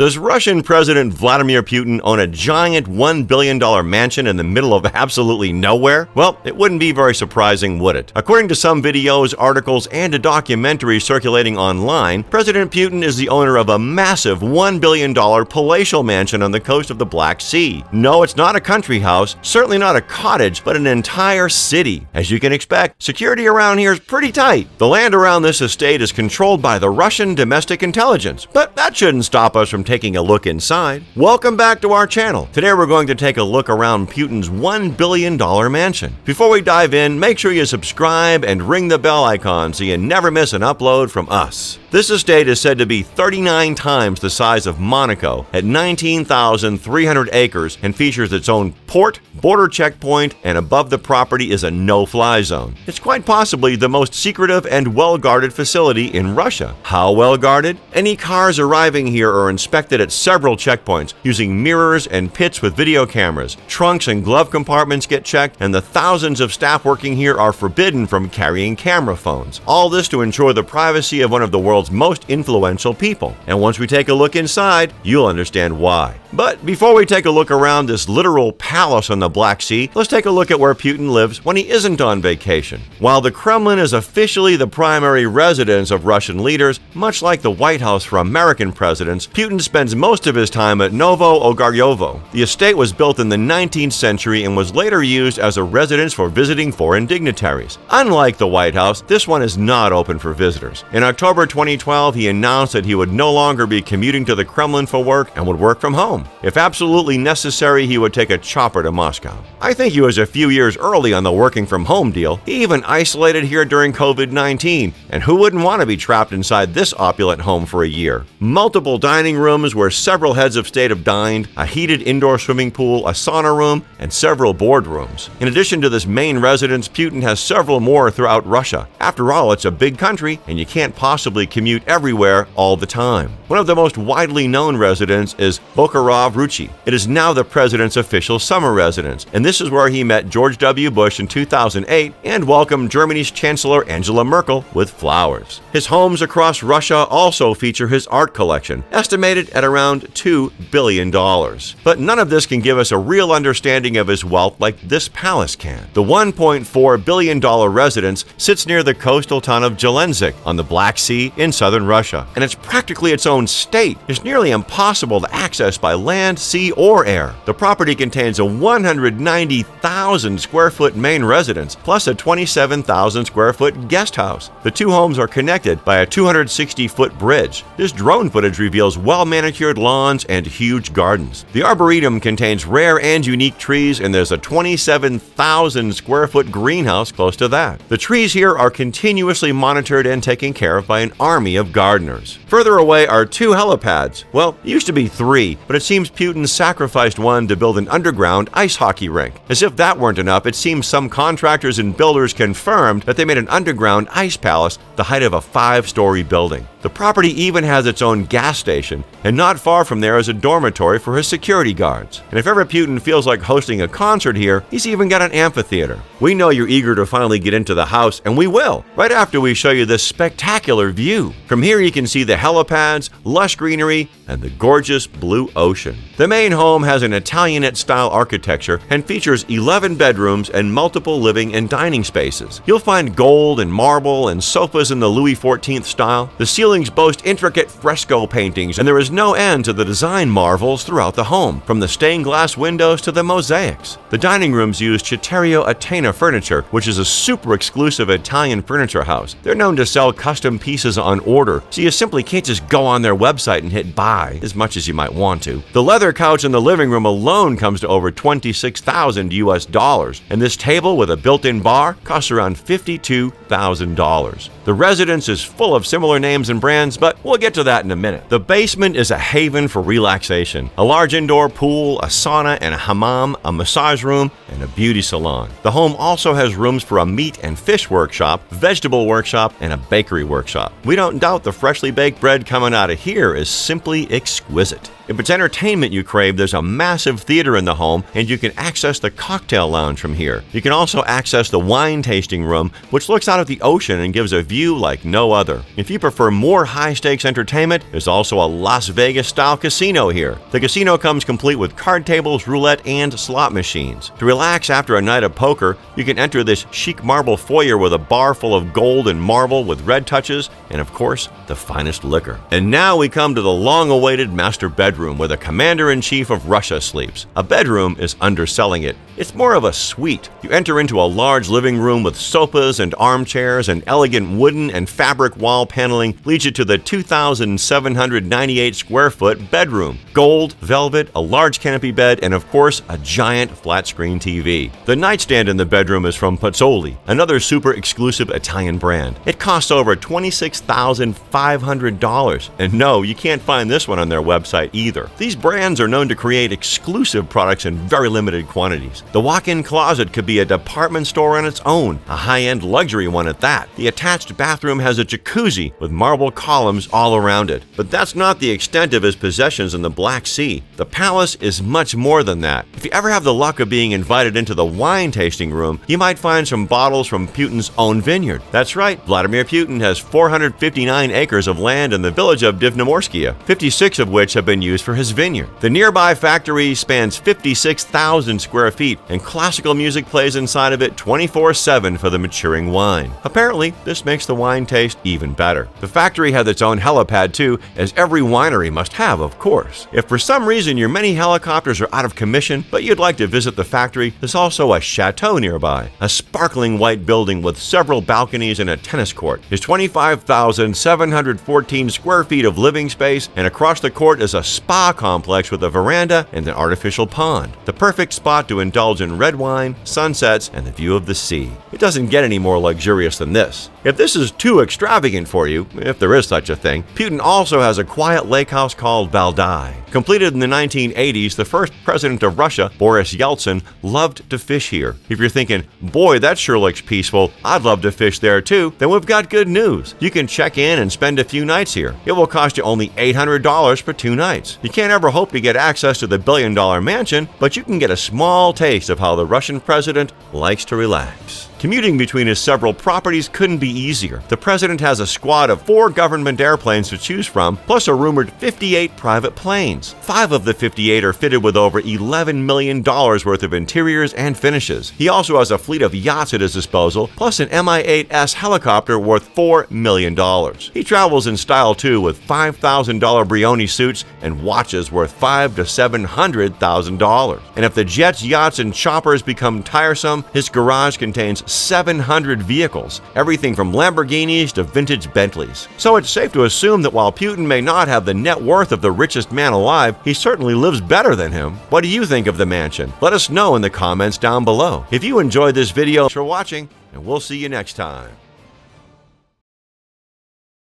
Does Russian President Vladimir Putin own a giant $1 billion mansion in the middle of absolutely nowhere? Well, it wouldn't be very surprising, would it? According to some videos, articles, and a documentary circulating online, President Putin is the owner of a massive $1 billion palatial mansion on the coast of the Black Sea. No, it's not a country house, certainly not a cottage, but an entire city. As you can expect, security around here is pretty tight. The land around this estate is controlled by the Russian domestic intelligence, but that shouldn't stop us from taking a look inside. Welcome back to our channel. Today we're going to take a look around Putin's $1 billion mansion. Before we dive in, make sure you subscribe and ring the bell icon so you never miss an upload from us. This estate is said to be 39 times the size of Monaco at 19,300 acres and features its own port, border checkpoint, and above the property is a no-fly zone. It's quite possibly the most secretive and well-guarded facility in Russia. How well guarded? Any cars arriving here are inspected at several checkpoints using mirrors and pits with video cameras. Trunks and glove compartments get checked, and the thousands of staff working here are forbidden from carrying camera phones. All this to ensure the privacy of one of the world's most influential people. And once we take a look inside, you'll understand why. But before we take a look around this literal palace on the Black Sea, let's take a look at where Putin lives when he isn't on vacation. While the Kremlin is officially the primary residence of Russian leaders, much like the White House for American presidents, Putin spends most of his time at Novo Ogaryovo. The estate was built in the 19th century and was later used as a residence for visiting foreign dignitaries. Unlike the White House, this one is not open for visitors. In October 2012, he announced that he would no longer be commuting to the Kremlin for work and would work from home. If absolutely necessary, he would take a chopper to Moscow. I think he was a few years early on the working from home deal. He even isolated here during COVID-19, and who wouldn't want to be trapped inside this opulent home for a year? Multiple dining rooms where several heads of state have dined, a heated indoor swimming pool, a sauna room, and several boardrooms. In addition to this main residence, Putin has several more throughout Russia. After all, it's a big country, and you can't possibly commute everywhere all the time. One of the most widely known residences is Bokhorov-Ruchi. It is now the president's official summer residence, and this is where he met George W. Bush in 2008 and welcomed Germany's Chancellor Angela Merkel with flowers. His homes across Russia also feature his art collection, estimated at around $2 billion. But none of this can give us a real understanding of his wealth like this palace can. The $1.4 billion residence sits near the coastal town of Gelendzhik on the Black Sea in southern Russia, and it's practically its own state. It's nearly impossible to access by land, sea, or air. The property contains a 190,000 square foot main residence, plus a 27,000 square foot guest house. The two homes are connected by a 260-foot bridge. This drone footage reveals well-manicured lawns and huge gardens. The arboretum contains rare and unique trees, and there's a 27,000 square foot greenhouse close to that. The trees here are continuously monitored and taken care of by an army of gardeners. Further away are two helipads. Well, it used to be three, but it seems Putin sacrificed one to build an underground ice hockey rink. As if that weren't enough, it seems some contractors and builders confirmed that they made an underground ice palace the height of a 5-story building. The property even has its own gas station, and not far from there is a dormitory for his security guards. And if ever Putin feels like hosting a concert here, he's even got an amphitheater. We know you're eager to finally get into the house, and we will, right after we show you this spectacular view. From here you can see the helipads, lush greenery, and the gorgeous blue ocean. The main home has an Italianate-style architecture and features 11 bedrooms and multiple living and dining spaces. You'll find gold and marble and sofas in the Louis XIV style. The ceilings boast intricate fresco paintings, and there is no end to the design marvels throughout the home, from the stained glass windows to the mosaics. The dining rooms use Citterio Atena furniture, which is a super exclusive Italian furniture house. They're known to sell custom pieces on order, so you simply can't just go on their website and hit buy as much as you might want to. The leather couch in the living room alone comes to over $26,000 US, and this table with a built-in bar costs around $52,000. The residence is full of similar names and brands, but we'll get to that in a minute. The basement is a haven for relaxation. A large indoor pool, a sauna and a hammam, a massage room, and a beauty salon. The home also has rooms for a meat and fish workshop, vegetable workshop, and a bakery workshop. We don't doubt the freshly baked bread coming out of here is simply exquisite. If it's entertainment you crave, there's a massive theater in the home, and you can access the cocktail lounge from here. You can also access the wine tasting room, which looks out at the ocean and gives a view like no other. If you prefer more more high-stakes entertainment, there's also a Las Vegas-style casino here. The casino comes complete with card tables, roulette, and slot machines. To relax after a night of poker, you can enter this chic marble foyer with a bar full of gold and marble with red touches, and of course, the finest liquor. And now we come to the long-awaited master bedroom where the commander-in-chief of Russia sleeps. A bedroom is underselling it. It's more of a suite. You enter into a large living room with sofas and armchairs, and elegant wooden and fabric wall paneling leads you to the 2,798 square foot bedroom. Gold, velvet, a large canopy bed, and of course, a giant flat-screen TV. The nightstand in the bedroom is from Pozzoli, another super exclusive Italian brand. It costs over $26,500. And no, you can't find this one on their website either. These brands are known to create exclusive products in very limited quantities. The walk-in closet could be a department store on its own, a high-end luxury one at that. The attached bathroom has a jacuzzi with marble columns all around it. But that's not the extent of his possessions in the Black Sea. The palace is much more than that. If you ever have the luck of being invited into the wine tasting room, you might find some bottles from Putin's own vineyard. That's right, Vladimir Putin has 459 acres of land in the village of Divnomorskia, 56 of which have been used for his vineyard. The nearby factory spans 56,000 square feet, and classical music plays inside of it 24/7 for the maturing wine. Apparently, this makes the wine taste even better. The factory has its own helipad too, as every winery must have, of course. If for some reason your many helicopters are out of commission, but you'd like to visit the factory, there's also a chateau nearby, a sparkling white building with several balconies and a tennis court. There's 25,714 square feet of living space, and across the court is a spa complex with a veranda and an artificial pond. The perfect spot to indulge in red wine, sunsets, and the view of the sea. It doesn't get any more luxurious than this. If this is too extravagant for you, if there is such a thing, Putin also has a quiet lake house called Valdai. Completed in the 1980s, the first president of Russia, Boris Yeltsin, loved to fish here. If you're thinking, boy, that sure looks peaceful, I'd love to fish there too, then we've got good news. You can check in and spend a few nights here. It will cost you only $800 for 2 nights. You can't ever hope to get access to the billion-dollar mansion, but you can get a small taste of how the Russian president likes to relax. Commuting between his several properties couldn't be easier. The president has a squad of 4 government airplanes to choose from, plus a rumored 58 private planes. 5 of the 58 are fitted with over $11 million worth of interiors and finishes. He also has a fleet of yachts at his disposal, plus an Mi-8S helicopter worth $4 million. He travels in style too, with $5,000 Brioni suits and watches worth $500,000 to $700,000. And if the jets, yachts, and choppers become tiresome, his garage contains 700 vehicles, everything from Lamborghinis to vintage Bentleys. So it's safe to assume that while Putin may not have the net worth of the richest man alive, he certainly lives better than him. What do you think of the mansion? Let us know in the comments down below. If you enjoyed this video, thanks for watching, and we'll see you next time.